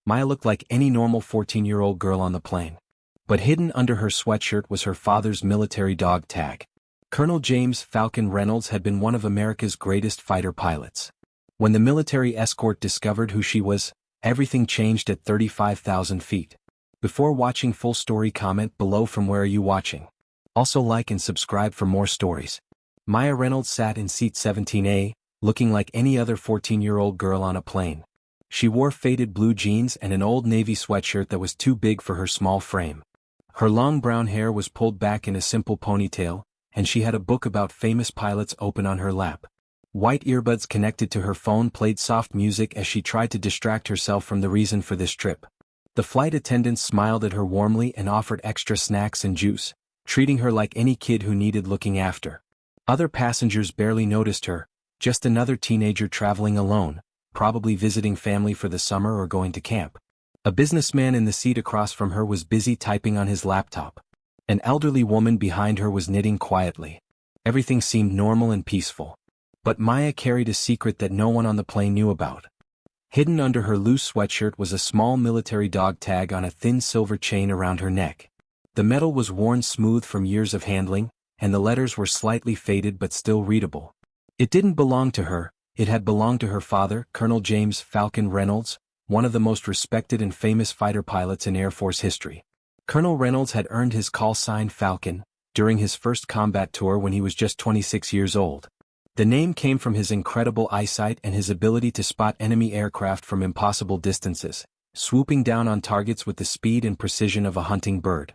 Maya looked like any normal 14-year-old girl on the plane. But hidden under her sweatshirt was her father's military dog tag. Colonel James Falcon Reynolds had been one of America's greatest fighter pilots. When the military escort discovered who she was, everything changed at 35,000 feet. Before watching full story, comment below from where are you watching. Also like and subscribe for more stories. Maya Reynolds sat in seat 17A, looking like any other 14-year-old girl on a plane. She wore faded blue jeans and an old navy sweatshirt that was too big for her small frame. Her long brown hair was pulled back in a simple ponytail, and she had a book about famous pilots open on her lap. White earbuds connected to her phone played soft music as she tried to distract herself from the reason for this trip. The flight attendants smiled at her warmly and offered extra snacks and juice, treating her like any kid who needed looking after. Other passengers barely noticed her, just another teenager traveling alone, probably visiting family for the summer or going to camp. A businessman in the seat across from her was busy typing on his laptop. An elderly woman behind her was knitting quietly. Everything seemed normal and peaceful. But Maya carried a secret that no one on the plane knew about. Hidden under her loose sweatshirt was a small military dog tag on a thin silver chain around her neck. The metal was worn smooth from years of handling, and the letters were slightly faded but still readable. It didn't belong to her, it had belonged to her father, Colonel James Falcon Reynolds, one of the most respected and famous fighter pilots in Air Force history. Colonel Reynolds had earned his call sign Falcon during his first combat tour when he was just 26 years old. The name came from his incredible eyesight and his ability to spot enemy aircraft from impossible distances, swooping down on targets with the speed and precision of a hunting bird.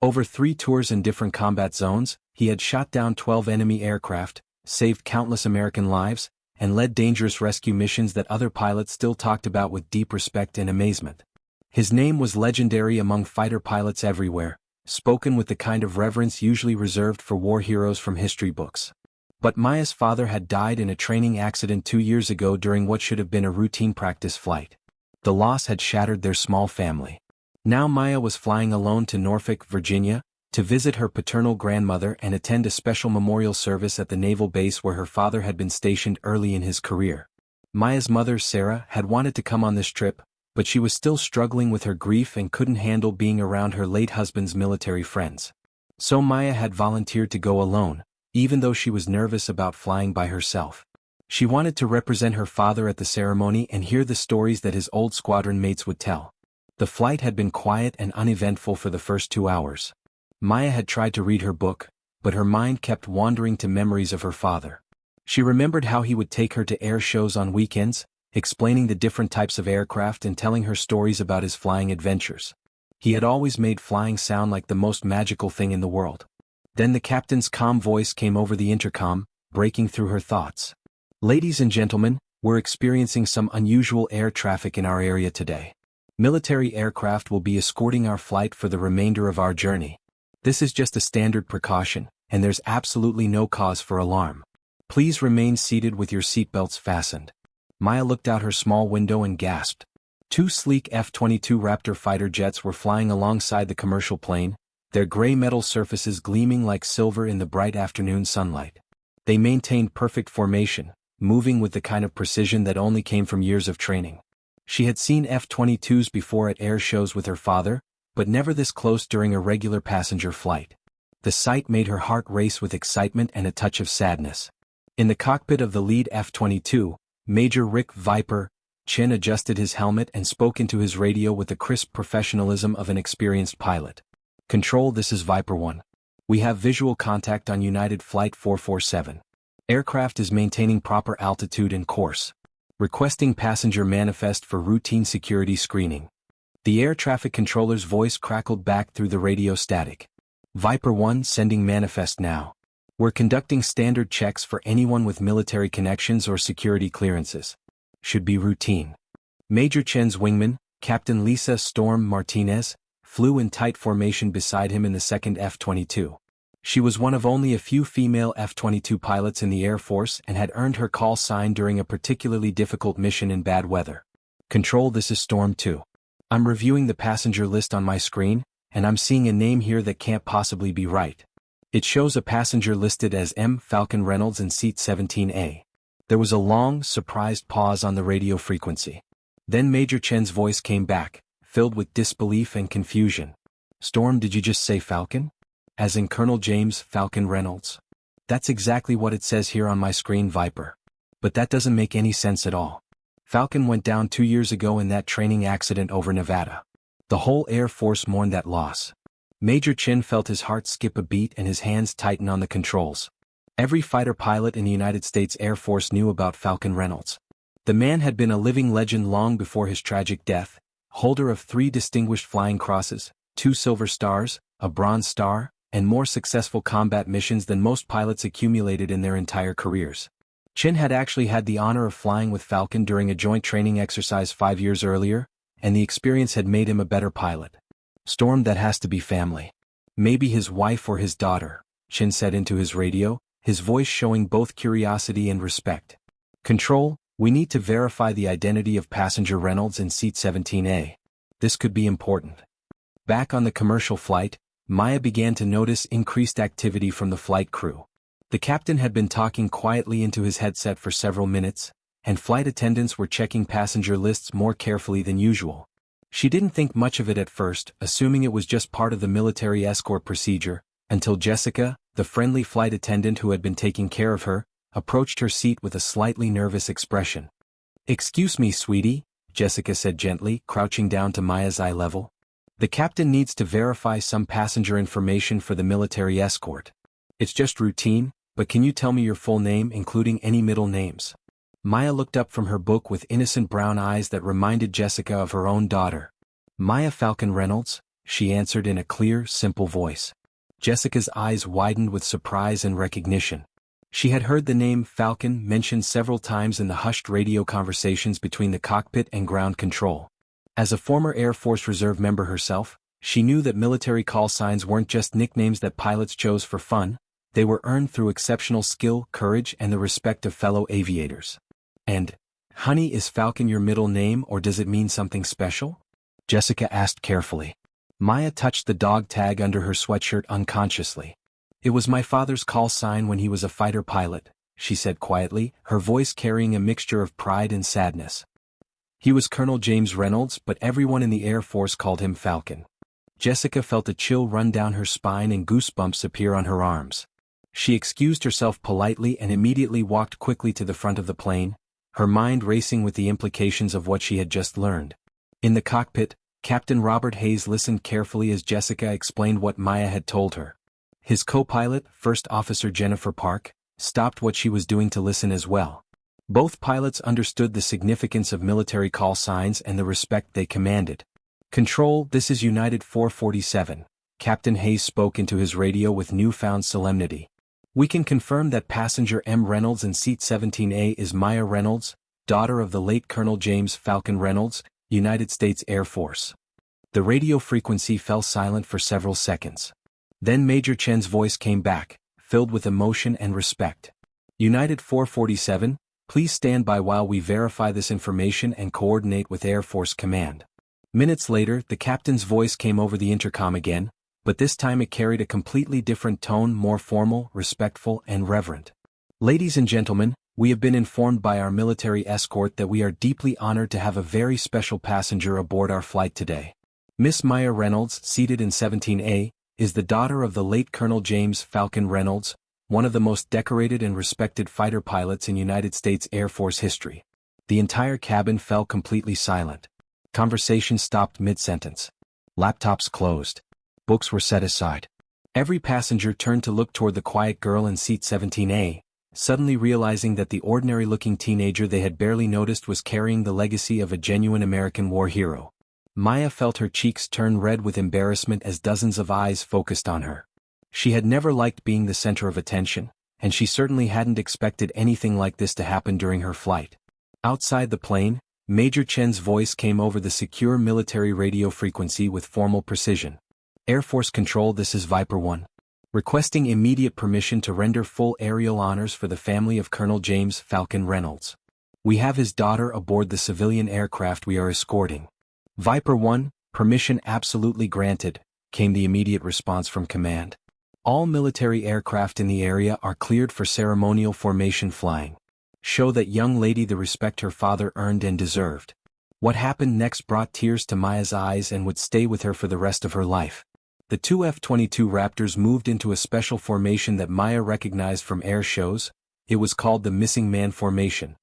Over 3 tours in different combat zones, he had shot down 12 enemy aircraft, saved countless American lives, and led dangerous rescue missions that other pilots still talked about with deep respect and amazement. His name was legendary among fighter pilots everywhere, spoken with the kind of reverence usually reserved for war heroes from history books. But Maya's father had died in a training accident 2 years ago during what should have been a routine practice flight. The loss had shattered their small family. Now Maya was flying alone to Norfolk, Virginia, to visit her paternal grandmother and attend a special memorial service at the naval base where her father had been stationed early in his career. Maya's mother, Sarah, had wanted to come on this trip, but she was still struggling with her grief and couldn't handle being around her late husband's military friends. So Maya had volunteered to go alone, even though she was nervous about flying by herself. She wanted to represent her father at the ceremony and hear the stories that his old squadron mates would tell. The flight had been quiet and uneventful for the first 2 hours. Maya had tried to read her book, but her mind kept wandering to memories of her father. She remembered how he would take her to air shows on weekends, explaining the different types of aircraft and telling her stories about his flying adventures. He had always made flying sound like the most magical thing in the world. Then the captain's calm voice came over the intercom, breaking through her thoughts. "Ladies and gentlemen, we're experiencing some unusual air traffic in our area today. Military aircraft will be escorting our flight for the remainder of our journey. This is just a standard precaution, and there's absolutely no cause for alarm. Please remain seated with your seatbelts fastened." Maya looked out her small window and gasped. 2 sleek F-22 Raptor fighter jets were flying alongside the commercial plane, their gray metal surfaces gleaming like silver in the bright afternoon sunlight. They maintained perfect formation, moving with the kind of precision that only came from years of training. She had seen F-22s before at air shows with her father, but never this close during a regular passenger flight. The sight made her heart race with excitement and a touch of sadness. In the cockpit of the lead F-22, Major Rick Viper Chin adjusted his helmet and spoke into his radio with the crisp professionalism of an experienced pilot. "Control, this is Viper 1. We have visual contact on United Flight 447. Aircraft is maintaining proper altitude and course. Requesting passenger manifest for routine security screening." The air traffic controller's voice crackled back through the radio static. "Viper 1 sending manifest now. We're conducting standard checks for anyone with military connections or security clearances. Should be routine." Major Chen's wingman, Captain Lisa Storm Martinez, flew in tight formation beside him in the second F-22. She was one of only a few female F-22 pilots in the Air Force and had earned her call sign during a particularly difficult mission in bad weather. "Control, this is Storm 2. I'm reviewing the passenger list on my screen, and I'm seeing a name here that can't possibly be right. It shows a passenger listed as M. Falcon Reynolds in seat 17A. There was a long, surprised pause on the radio frequency. Then Major Chen's voice came back, filled with disbelief and confusion. Storm, did you just say Falcon? As in Colonel James Falcon Reynolds? That's exactly what it says here on my screen, Viper. But that doesn't make any sense at all. Falcon went down 2 years ago in that training accident over Nevada. The whole Air Force mourned that loss. Major Chen felt his heart skip a beat and his hands tighten on the controls. Every fighter pilot in the United States Air Force knew about Falcon Reynolds. The man had been a living legend long before his tragic death, holder of 3 distinguished flying crosses, 2 silver stars, a bronze star, and more successful combat missions than most pilots accumulated in their entire careers. Chen had actually had the honor of flying with Falcon during a joint training exercise 5 years earlier, and the experience had made him a better pilot. Storm, that has to be family. Maybe his wife or his daughter, Chen said into his radio, his voice showing both curiosity and respect. Control, we need to verify the identity of passenger Reynolds in seat 17A. This could be important. Back on the commercial flight, Maya began to notice increased activity from the flight crew. The captain had been talking quietly into his headset for several minutes, and flight attendants were checking passenger lists more carefully than usual. She didn't think much of it at first, assuming it was just part of the military escort procedure, until Jessica, the friendly flight attendant who had been taking care of her, approached her seat with a slightly nervous expression. "Excuse me, sweetie," Jessica said gently, crouching down to Maya's eye level. "The captain needs to verify some passenger information for the military escort. It's just routine, but can you tell me your full name including any middle names?" Maya looked up from her book with innocent brown eyes that reminded Jessica of her own daughter. "Maya Falcon Reynolds," she answered in a clear, simple voice. Jessica's eyes widened with surprise and recognition. She had heard the name Falcon mentioned several times in the hushed radio conversations between the cockpit and ground control. As a former Air Force Reserve member herself, she knew that military call signs weren't just nicknames that pilots chose for fun, they were earned through exceptional skill, courage, and the respect of fellow aviators. "And, honey, is Falcon your middle name or does it mean something special?" Jessica asked carefully. Maya touched the dog tag under her sweatshirt unconsciously. "It was my father's call sign when he was a fighter pilot," she said quietly, her voice carrying a mixture of pride and sadness. "He was Colonel James Reynolds, but everyone in the Air Force called him Falcon." Jessica felt a chill run down her spine and goosebumps appear on her arms. She excused herself politely and immediately walked quickly to the front of the plane, her mind racing with the implications of what she had just learned. In the cockpit, Captain Robert Hayes listened carefully as Jessica explained what Maya had told her. His co-pilot, First Officer Jennifer Park, stopped what she was doing to listen as well. Both pilots understood the significance of military call signs and the respect they commanded. "Control, this is United 447, Captain Hayes spoke into his radio with newfound solemnity. "We can confirm that passenger M. Reynolds in seat 17A is Maya Reynolds, daughter of the late Colonel James Falcon Reynolds, United States Air Force." The radio frequency fell silent for several seconds. Then Major Chen's voice came back, filled with emotion and respect. "United 447, please stand by while we verify this information and coordinate with Air Force Command." Minutes later, the captain's voice came over the intercom again, but this time it carried a completely different tone, more formal, respectful, and reverent. "Ladies and gentlemen, we have been informed by our military escort that we are deeply honored to have a very special passenger aboard our flight today. Miss Maya Reynolds, seated in 17A, is the daughter of the late Colonel James Falcon Reynolds, one of the most decorated and respected fighter pilots in United States Air Force history." The entire cabin fell completely silent. Conversation stopped mid-sentence. Laptops closed. Books were set aside. Every passenger turned to look toward the quiet girl in seat 17A, suddenly realizing that the ordinary-looking teenager they had barely noticed was carrying the legacy of a genuine American war hero. Maya felt her cheeks turn red with embarrassment as dozens of eyes focused on her. She had never liked being the center of attention, and she certainly hadn't expected anything like this to happen during her flight. Outside the plane, Major Chen's voice came over the secure military radio frequency with formal precision. "Air Force Control, this is Viper 1. Requesting immediate permission to render full aerial honors for the family of Colonel James Falcon Reynolds. We have his daughter aboard the civilian aircraft we are escorting." "Viper 1, permission absolutely granted," came the immediate response from command. "All military aircraft in the area are cleared for ceremonial formation flying. Show that young lady the respect her father earned and deserved." What happened next brought tears to Maya's eyes and would stay with her for the rest of her life. The two F-22 Raptors moved into a special formation that Maya recognized from air shows. It was called the Missing Man Formation.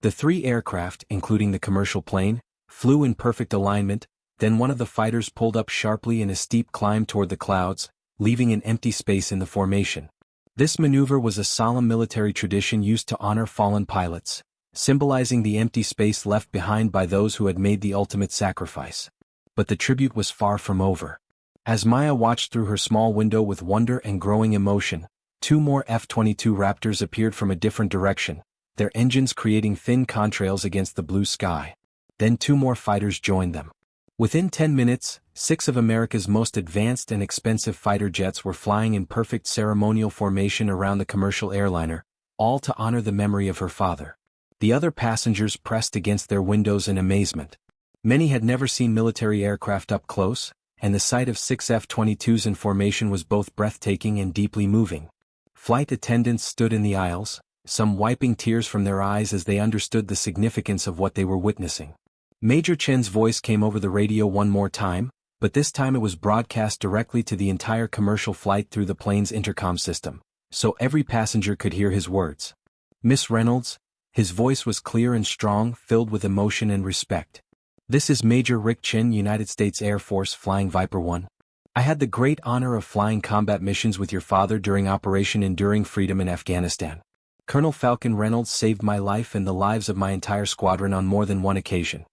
The three aircraft, including the commercial plane, flew in perfect alignment. Then one of the fighters pulled up sharply in a steep climb toward the clouds, leaving an empty space in the formation. This maneuver was a solemn military tradition used to honor fallen pilots, symbolizing the empty space left behind by those who had made the ultimate sacrifice. But the tribute was far from over. As Maya watched through her small window with wonder and growing emotion, two more F-22 Raptors appeared from a different direction, their engines creating thin contrails against the blue sky. Then two more fighters joined them. Within 10 minutes, 6 of America's most advanced and expensive fighter jets were flying in perfect ceremonial formation around the commercial airliner, all to honor the memory of her father. The other passengers pressed against their windows in amazement. Many had never seen military aircraft up close, and the sight of 6 F-22s in formation was both breathtaking and deeply moving. Flight attendants stood in the aisles, some wiping tears from their eyes as they understood the significance of what they were witnessing. Major Chen's voice came over the radio one more time, but this time it was broadcast directly to the entire commercial flight through the plane's intercom system, so every passenger could hear his words. "Miss Reynolds," his voice was clear and strong, filled with emotion and respect. "This is Major Rick Chen, United States Air Force, flying Viper 1. I had the great honor of flying combat missions with your father during Operation Enduring Freedom in Afghanistan. Colonel Falcon Reynolds saved my life and the lives of my entire squadron on more than one occasion.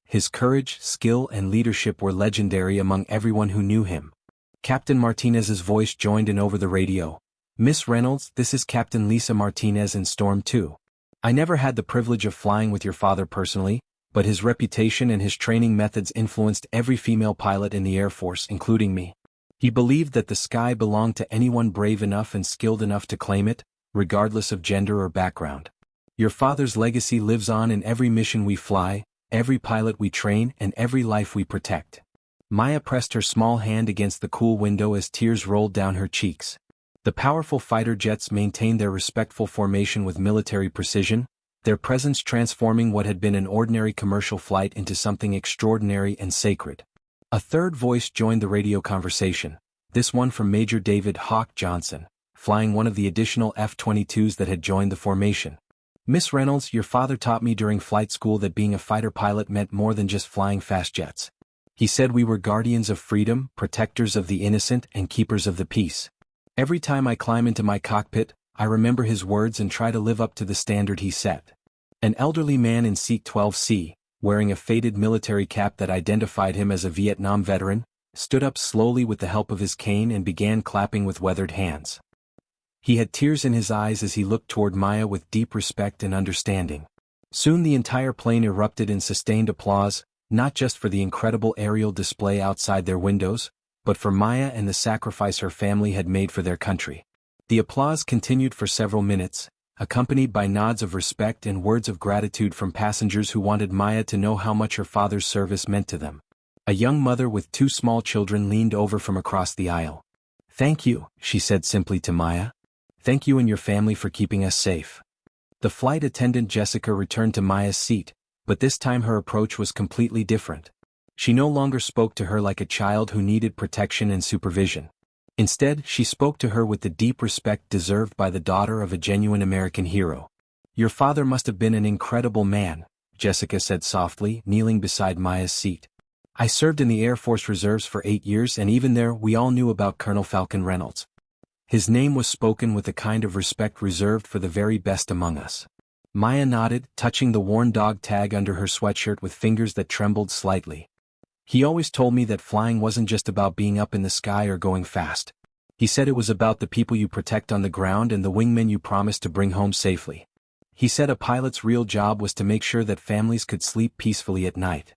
His courage, skill and leadership were legendary among everyone who knew him." Captain Martinez's voice joined in over the radio. "Miss Reynolds, this is Captain Lisa Martinez in Storm 2. I never had the privilege of flying with your father personally, but his reputation and his training methods influenced every female pilot in the Air Force, including me. He believed that the sky belonged to anyone brave enough and skilled enough to claim it, regardless of gender or background. Your father's legacy lives on in every mission we fly, every pilot we train, and every life we protect." Maya pressed her small hand against the cool window as tears rolled down her cheeks. The powerful fighter jets maintained their respectful formation with military precision, their presence transforming what had been an ordinary commercial flight into something extraordinary and sacred. A third voice joined the radio conversation, this one from Major David "Hawk" Johnson, flying one of the additional F-22s that had joined the formation. "Miss Reynolds, your father taught me during flight school that being a fighter pilot meant more than just flying fast jets. He said we were guardians of freedom, protectors of the innocent, and keepers of the peace. Every time I climb into my cockpit, I remember his words and try to live up to the standard he set." An elderly man in seat 12C, wearing a faded military cap that identified him as a Vietnam veteran, stood up slowly with the help of his cane and began clapping with weathered hands. He had tears in his eyes as he looked toward Maya with deep respect and understanding. Soon the entire plane erupted in sustained applause, not just for the incredible aerial display outside their windows, but for Maya and the sacrifice her family had made for their country. The applause continued for several minutes, accompanied by nods of respect and words of gratitude from passengers who wanted Maya to know how much her father's service meant to them. A young mother with 2 small children leaned over from across the aisle. "Thank you," she said simply to Maya. "Thank you and your family for keeping us safe." The flight attendant Jessica returned to Maya's seat, but this time her approach was completely different. She no longer spoke to her like a child who needed protection and supervision. Instead, she spoke to her with the deep respect deserved by the daughter of a genuine American hero. "Your father must have been an incredible man," Jessica said softly, kneeling beside Maya's seat. "I served in the Air Force Reserves for 8 years and even there we all knew about Colonel Falcon Reynolds. His name was spoken with the kind of respect reserved for the very best among us." Maya nodded, touching the worn dog tag under her sweatshirt with fingers that trembled slightly. "He always told me that flying wasn't just about being up in the sky or going fast. He said it was about the people you protect on the ground and the wingmen you promise to bring home safely. He said a pilot's real job was to make sure that families could sleep peacefully at night."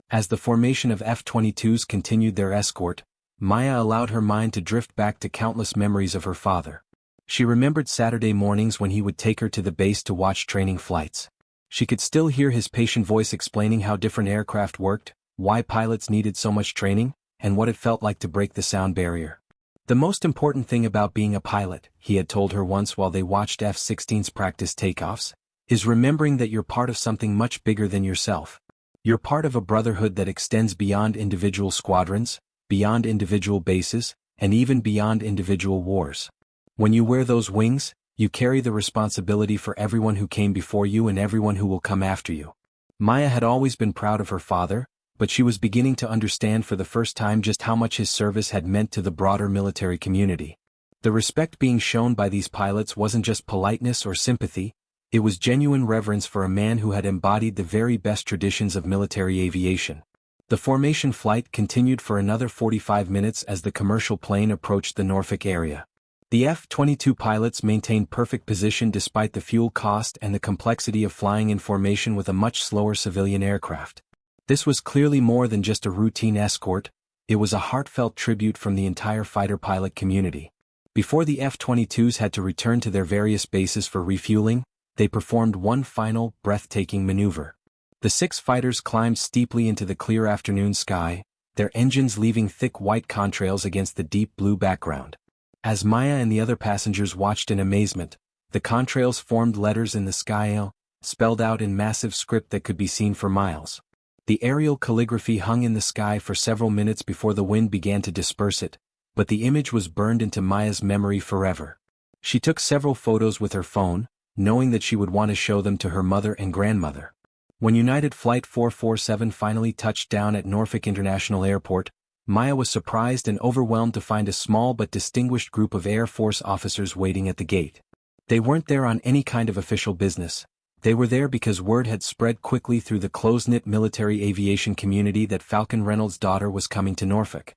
As the formation of F-22s continued their escort, Maya allowed her mind to drift back to countless memories of her father. She remembered Saturday mornings when he would take her to the base to watch training flights. She could still hear his patient voice explaining how different aircraft worked, why pilots needed so much training, and what it felt like to break the sound barrier. "The most important thing about being a pilot," he had told her once while they watched F-16s practice takeoffs, "is remembering that you're part of something much bigger than yourself. You're part of a brotherhood that extends beyond individual squadrons, beyond individual bases, and even beyond individual wars. When you wear those wings, you carry the responsibility for everyone who came before you and everyone who will come after you. Maya had always been proud of her father, but she was beginning to understand for the first time just how much his service had meant to the broader military community. The respect being shown by these pilots wasn't just politeness or sympathy, it was genuine reverence for a man who had embodied the very best traditions of military aviation. The formation flight continued for another 45 minutes as the commercial plane approached the Norfolk area. The F-22 pilots maintained perfect position despite the fuel cost and the complexity of flying in formation with a much slower civilian aircraft. This was clearly more than just a routine escort, it was a heartfelt tribute from the entire fighter pilot community. Before the F-22s had to return to their various bases for refueling, they performed one final, breathtaking maneuver. The 6 fighters climbed steeply into the clear afternoon sky, their engines leaving thick white contrails against the deep blue background. As Maya and the other passengers watched in amazement, the contrails formed letters in the sky, spelled out in massive script that could be seen for miles. The aerial calligraphy hung in the sky for several minutes before the wind began to disperse it, but the image was burned into Maya's memory forever. She took several photos with her phone, knowing that she would want to show them to her mother and grandmother. When United Flight 447 finally touched down at Norfolk International Airport, Maya was surprised and overwhelmed to find a small but distinguished group of Air Force officers waiting at the gate. They weren't there on any kind of official business. They were there because word had spread quickly through the close-knit military aviation community that Falcon Reynolds' daughter was coming to Norfolk.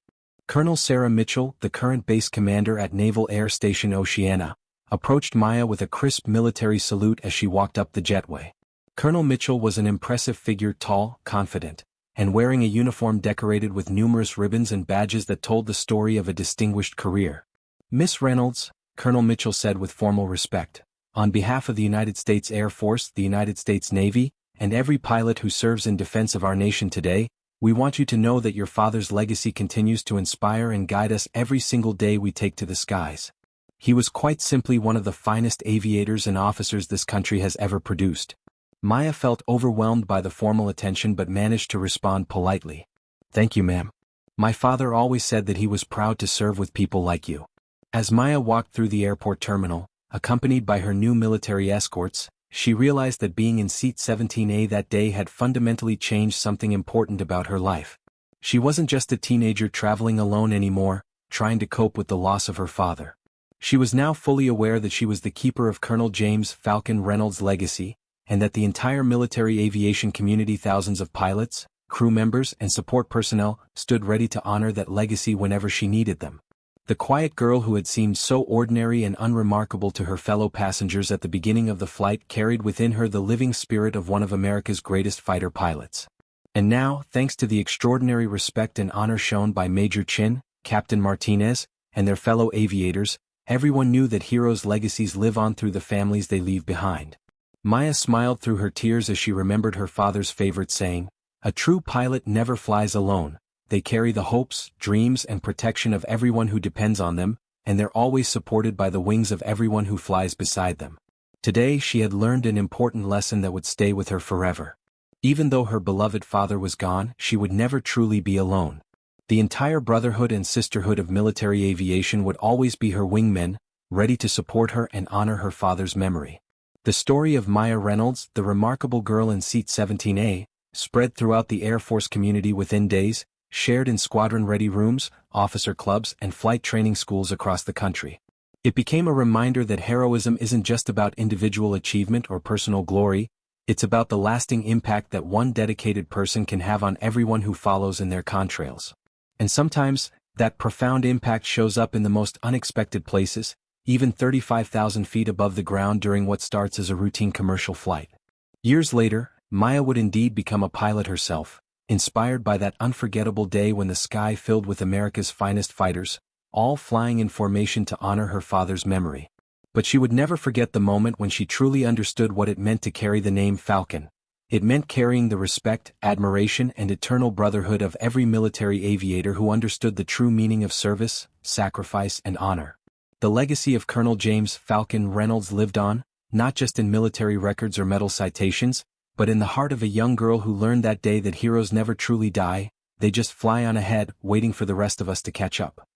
Colonel Sarah Mitchell, the current base commander at Naval Air Station Oceana, approached Maya with a crisp military salute as she walked up the jetway. Colonel Mitchell was an impressive figure, tall, confident, and wearing a uniform decorated with numerous ribbons and badges that told the story of a distinguished career. "Miss Reynolds," Colonel Mitchell said with formal respect, "on behalf of the United States Air Force, the United States Navy, and every pilot who serves in defense of our nation today, we want you to know that your father's legacy continues to inspire and guide us every single day we take to the skies." He was quite simply one of the finest aviators and officers this country has ever produced. Maya felt overwhelmed by the formal attention but managed to respond politely. "Thank you, ma'am. My father always said that he was proud to serve with people like you." As Maya walked through the airport terminal, accompanied by her new military escorts, she realized that being in seat 17A that day had fundamentally changed something important about her life. She wasn't just a teenager traveling alone anymore, trying to cope with the loss of her father. She was now fully aware that she was the keeper of Colonel James Falcon Reynolds' legacy, and that the entire military aviation community, thousands of pilots, crew members, and support personnel, stood ready to honor that legacy whenever she needed them. The quiet girl who had seemed so ordinary and unremarkable to her fellow passengers at the beginning of the flight carried within her the living spirit of one of America's greatest fighter pilots. And now, thanks to the extraordinary respect and honor shown by Major Chin, Captain Martinez, and their fellow aviators, everyone knew that heroes' legacies live on through the families they leave behind. Maya smiled through her tears as she remembered her father's favorite saying, "A true pilot never flies alone. They carry the hopes, dreams, and protection of everyone who depends on them, and they're always supported by the wings of everyone who flies beside them." Today she had learned an important lesson that would stay with her forever. Even though her beloved father was gone, she would never truly be alone. The entire brotherhood and sisterhood of military aviation would always be her wingmen, ready to support her and honor her father's memory. The story of Maya Reynolds, the remarkable girl in seat 17A, spread throughout the Air Force community within days, shared in squadron-ready rooms, officer clubs, and flight training schools across the country. It became a reminder that heroism isn't just about individual achievement or personal glory, it's about the lasting impact that one dedicated person can have on everyone who follows in their contrails. And sometimes, that profound impact shows up in the most unexpected places, even 35,000 feet above the ground during what starts as a routine commercial flight. Years later, Maya would indeed become a pilot herself, inspired by that unforgettable day when the sky filled with America's finest fighters, all flying in formation to honor her father's memory. But she would never forget the moment when she truly understood what it meant to carry the name Falcon. It meant carrying the respect, admiration, and eternal brotherhood of every military aviator who understood the true meaning of service, sacrifice, and honor. The legacy of Colonel James Falcon Reynolds lived on, not just in military records or medal citations, But in the heart of a young girl who learned that day that heroes never truly die, they just fly on ahead, waiting for the rest of us to catch up.